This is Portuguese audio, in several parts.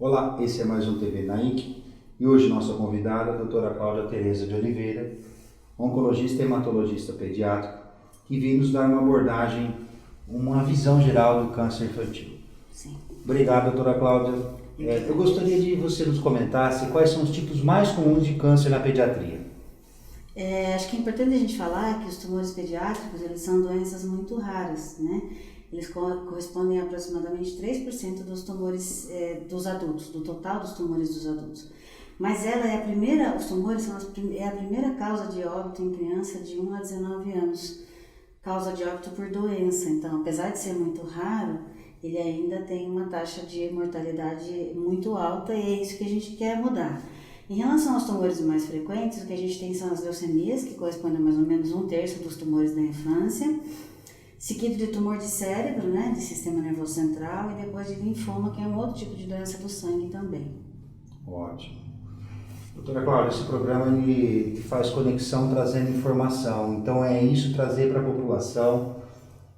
Olá, esse é mais um TV Naik e hoje nossa convidada é a doutora Cláudia Tereza de Oliveira, oncologista e hematologista pediátrico, que vem nos dar uma abordagem, uma visão geral do câncer infantil. Sim. Obrigado, doutora Cláudia. Eu gostaria de você nos comentasse quais são os tipos mais comuns de câncer na pediatria. Acho que é importante a gente falar que os tumores pediátricos, eles são doenças muito raras, né? Eles correspondem a aproximadamente 3% dos tumores dos adultos, do total dos tumores dos adultos. Mas os tumores são a primeira causa de óbito em criança de 1 a 19 anos. Causa de óbito por doença. Então, apesar de ser muito raro, ele ainda tem uma taxa de mortalidade muito alta e é isso que a gente quer mudar. Em relação aos tumores mais frequentes, o que a gente tem são as leucemias, que correspondem a mais ou menos 1/3 dos tumores da infância, seguido de tumor de cérebro, né, de sistema nervoso central, e depois de linfoma, que é um outro tipo de doença do sangue também. Ótimo. Doutora Cláudia, esse programa ele faz conexão trazendo informação, então é isso, trazer para a população,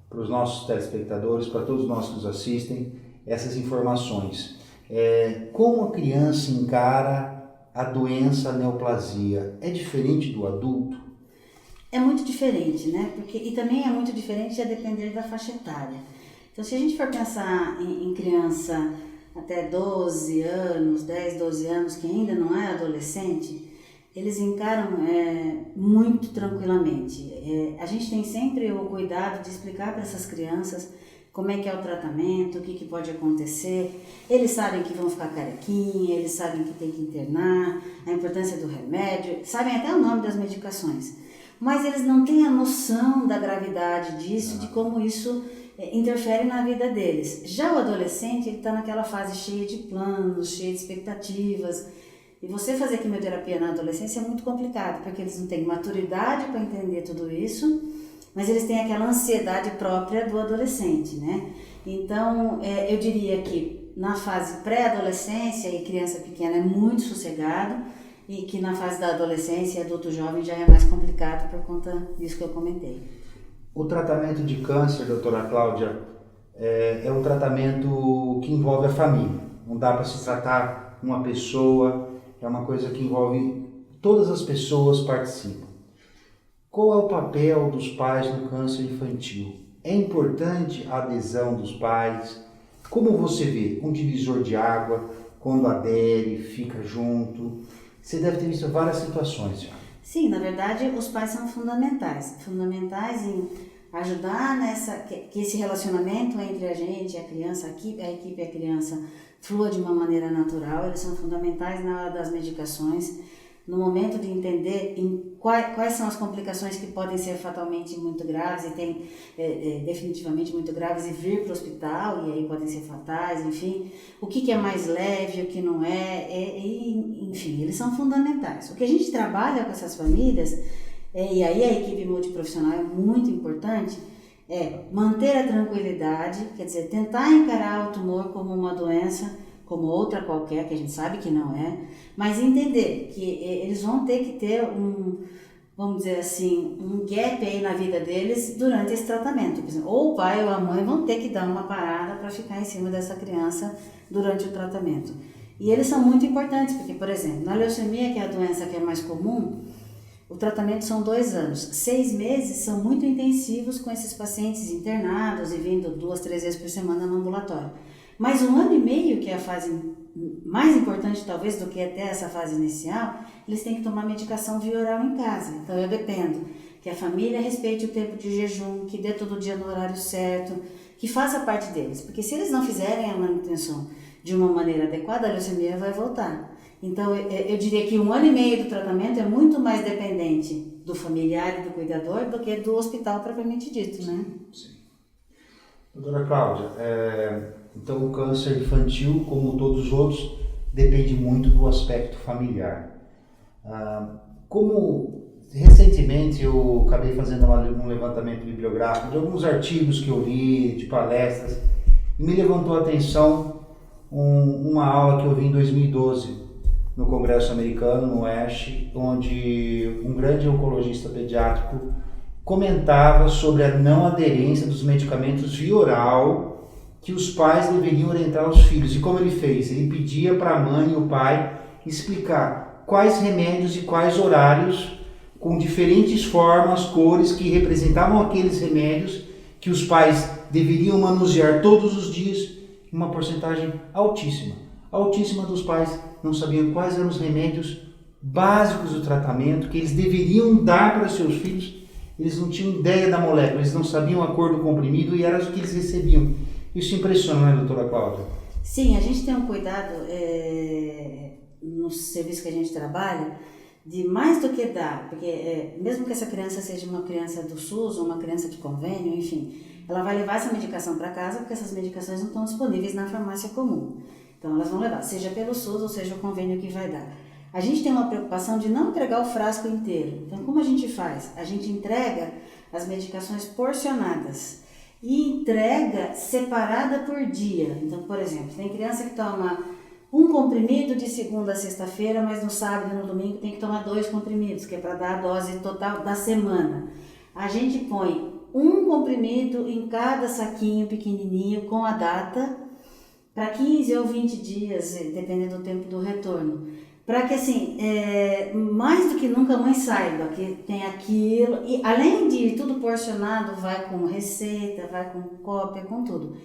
para os nossos telespectadores, para todos nós que nos assistem, essas informações. Como a criança encara a doença, a neoplasia? É diferente do adulto? É muito diferente, né? E também é muito diferente a depender da faixa etária. Então, se a gente for pensar em criança até 12 anos, 10, 12 anos, que ainda não é adolescente, eles encaram muito tranquilamente. A gente tem sempre o cuidado de explicar para essas crianças como é que é o tratamento, o que pode acontecer. Eles sabem que vão ficar carequinha, eles sabem que tem que internar, a importância do remédio, sabem até o nome das medicações. Mas eles não têm a noção da gravidade disso, de como isso interfere na vida deles. Já o adolescente, ele está naquela fase cheia de planos, cheia de expectativas. E você fazer quimioterapia na adolescência é muito complicado, porque eles não têm maturidade para entender tudo isso, mas eles têm aquela ansiedade própria do adolescente, né? Então, eu diria que na fase pré-adolescência e criança pequena é muito sossegado, e que na fase da adolescência e adulto jovem já é mais complicado por conta disso que eu comentei. O tratamento de câncer, doutora Cláudia, é um tratamento que envolve a família. Não dá para se tratar uma pessoa, é uma coisa que envolve todas as pessoas participam. Qual é o papel dos pais no câncer infantil? É importante a adesão dos pais? Como você vê um divisor de água, quando adere, fica junto? Você deve ter visto várias situações já. Sim, na verdade, os pais são fundamentais em ajudar que esse relacionamento entre a gente, a criança, a equipe e a criança flua de uma maneira natural. Eles são fundamentais na hora das medicações, no momento de entender quais são as complicações que podem ser fatalmente muito graves e tem definitivamente muito graves e vir para o hospital e aí podem ser fatais, enfim, o que é mais leve, o que não enfim, eles são fundamentais. O que a gente trabalha com essas famílias, e aí a equipe multiprofissional é muito importante, é manter a tranquilidade, quer dizer, tentar encarar o tumor como uma doença, como outra qualquer, que a gente sabe que não é, mas entender que eles vão ter que ter vamos dizer assim, um gap aí na vida deles durante esse tratamento. Por exemplo, ou o pai ou a mãe vão ter que dar uma parada para ficar em cima dessa criança durante o tratamento. E eles são muito importantes, porque, por exemplo, na leucemia, que é a doença que é mais comum, o tratamento são 2 anos. 6 meses são muito intensivos com esses pacientes internados e vindo 2, 3 vezes por semana no ambulatório. Mas 1 ano e meio, que é a fase mais importante talvez do que até essa fase inicial, eles têm que tomar medicação via oral em casa. Então eu dependo que a família respeite o tempo de jejum, que dê todo dia no horário certo, que faça parte deles. Porque se eles não fizerem a manutenção de uma maneira adequada, a leucemia vai voltar. Então eu diria que 1 ano e meio do tratamento é muito mais dependente do familiar e do cuidador do que do hospital propriamente dito, né? Sim. Doutora Cláudia, então o câncer infantil, como todos os outros, depende muito do aspecto familiar. Como recentemente eu acabei fazendo um levantamento bibliográfico de alguns artigos que eu li, de palestras, e me levantou a atenção uma aula que eu vi em 2012 no Congresso Americano, no ASH, onde um grande oncologista pediátrico comentava sobre a não aderência dos medicamentos via oral que os pais deveriam orientar os filhos. E como ele fez? Ele pedia para a mãe e o pai explicar quais remédios e quais horários, com diferentes formas, cores, que representavam aqueles remédios que os pais deveriam manusear todos os dias. Uma porcentagem altíssima. Altíssima dos pais não sabiam quais eram os remédios básicos do tratamento que eles deveriam dar para seus filhos. Eles não tinham ideia da molécula, eles não sabiam a cor do comprimido e era o que eles recebiam. Isso impressiona, não é, doutora Cláudia? Sim, a gente tem um cuidado no serviço que a gente trabalha de mais do que dar, porque mesmo que essa criança seja uma criança do SUS ou uma criança de convênio, enfim, ela vai levar essa medicação para casa porque essas medicações não estão disponíveis na farmácia comum. Então elas vão levar, seja pelo SUS ou seja o convênio que vai dar. A gente tem uma preocupação de não entregar o frasco inteiro. Então, como a gente faz? A gente entrega as medicações porcionadas e entrega separada por dia. Então, por exemplo, tem criança que toma um comprimido de segunda a sexta-feira, mas no sábado e no domingo tem que tomar 2 comprimidos, que é para dar a dose total da semana. A gente põe um comprimido em cada saquinho pequenininho com a data para 15 ou 20 dias, dependendo do tempo do retorno. Para que, assim, mais do que nunca a mãe saiba que tem aquilo. E além de tudo porcionado, vai com receita, vai com cópia, com tudo.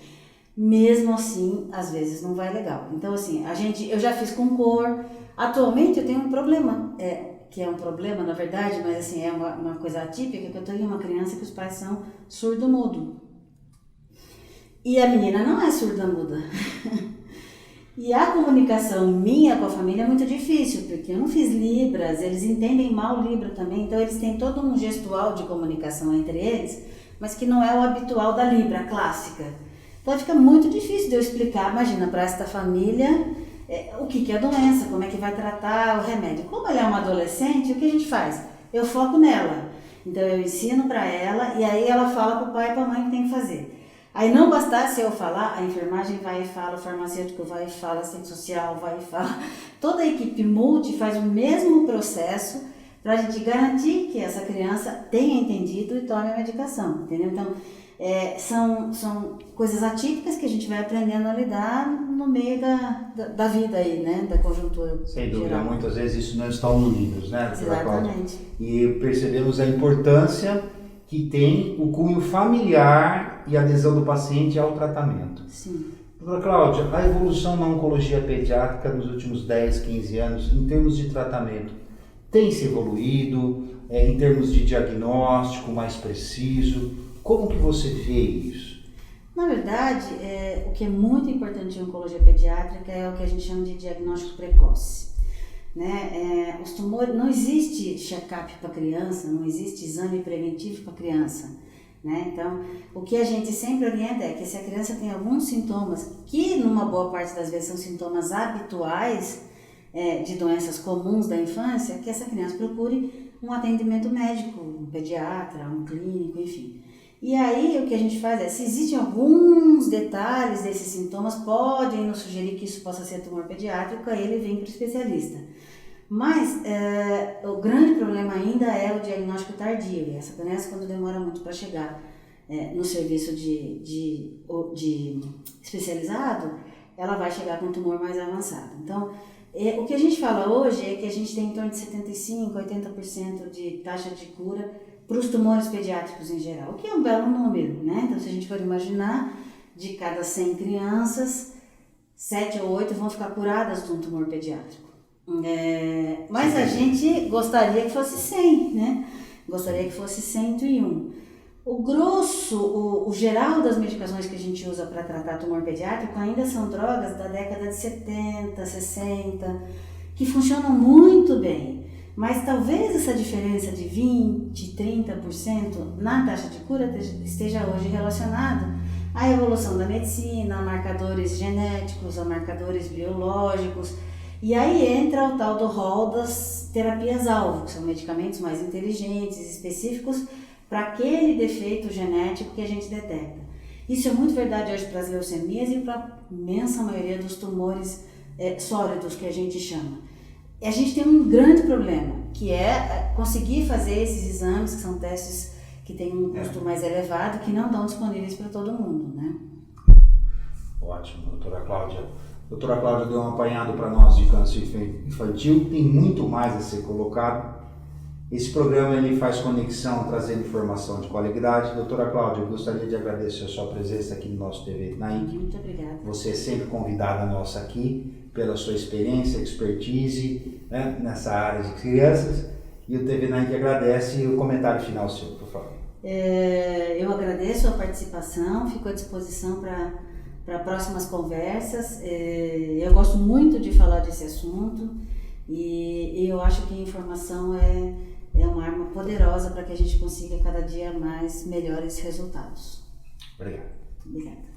Mesmo assim, às vezes não vai legal. Então, assim, eu já fiz com cor. Atualmente eu tenho um problema, que é um problema, na verdade, mas assim, é uma coisa atípica, que eu tenho uma criança que os pais são surdo-mudo. E a menina não é surda-muda. E a comunicação minha com a família é muito difícil, porque eu não fiz Libras, eles entendem mal Libra também, então eles têm todo um gestual de comunicação entre eles, mas que não é o habitual da Libra clássica. Então fica muito difícil de eu explicar, imagina, para esta família o que é a doença, como é que vai tratar o remédio. Como ela é uma adolescente, o que a gente faz? Eu foco nela, então eu ensino para ela e aí ela fala para o pai e para a mãe o que tem que fazer. Aí não bastasse eu falar, a enfermagem vai e fala, o farmacêutico vai e fala, a assistente social vai e fala. Toda a equipe multi faz o mesmo processo para a gente garantir que essa criança tenha entendido e tome a medicação, entendeu? Então, são coisas atípicas que a gente vai aprendendo a lidar no meio da vida aí, né? Da conjuntura. Sem dúvida, geral. muitas vezes isso não estão nos livros, né, doutora Cláudia? Exatamente. E percebemos a importância que tem o cunho familiar e a adesão do paciente ao tratamento. Sim. Doutora Cláudia, a evolução na oncologia pediátrica nos últimos 10, 15 anos, em termos de tratamento, tem se evoluído, em termos de diagnóstico mais preciso? Como que você vê isso? Na verdade, o que é muito importante em oncologia pediátrica é o que a gente chama de diagnóstico precoce. Né? Os tumores, não existe check-up para criança, não existe exame preventivo para criança. Né? Então, o que a gente sempre orienta é que se a criança tem alguns sintomas, que numa boa parte das vezes são sintomas habituais de doenças comuns da infância, que essa criança procure um atendimento médico, um pediatra, um clínico, enfim. E aí o que a gente faz se existem alguns detalhes desses sintomas, podem nos sugerir que isso possa ser tumor pediátrico, aí ele vem para o especialista. Mas o grande problema ainda é o diagnóstico tardio, e essa criança quando demora muito para chegar no serviço de especializado, ela vai chegar com um tumor mais avançado. Então, o que a gente fala hoje é que a gente tem em torno de 75%, 80% de taxa de cura para os tumores pediátricos em geral, o que é um belo número, né? Então, se a gente for imaginar, de cada 100 crianças, 7 ou 8 vão ficar curadas de um tumor pediátrico. Mas a gente gostaria que fosse 100, né? Gostaria que fosse 101. O grosso, o geral das medicações que a gente usa para tratar tumor pediátrico ainda são drogas da década de 70, 60, que funcionam muito bem. Mas talvez essa diferença de 20%, 30% na taxa de cura esteja hoje relacionado à evolução da medicina, a marcadores genéticos, a marcadores biológicos. E aí entra o tal do rol das terapias-alvo, que são medicamentos mais inteligentes, específicos para aquele defeito genético que a gente detecta. Isso é muito verdade hoje para as leucemias e para a imensa maioria dos tumores sólidos que a gente chama. E a gente tem um grande problema, que é conseguir fazer esses exames, que são testes que têm um custo mais elevado, que não estão disponíveis para todo mundo, né? Ótimo, doutora Cláudia. Doutora Cláudia deu um apanhado para nós de câncer infantil, tem muito mais a ser colocado. Esse programa ele faz conexão, trazendo informação de qualidade. Doutora Cláudia, eu gostaria de agradecer a sua presença aqui no nosso TV Nike. Muito obrigada. Você é sempre convidada nossa aqui, pela sua experiência, expertise, né, nessa área de crianças. E o TV Nike agradece. E o comentário final seu, por favor. Eu agradeço a participação, fico à disposição para próximas conversas. Eu gosto muito de falar desse assunto e eu acho que a informação é uma arma poderosa para que a gente consiga cada dia mais melhores resultados. Obrigado. Obrigada.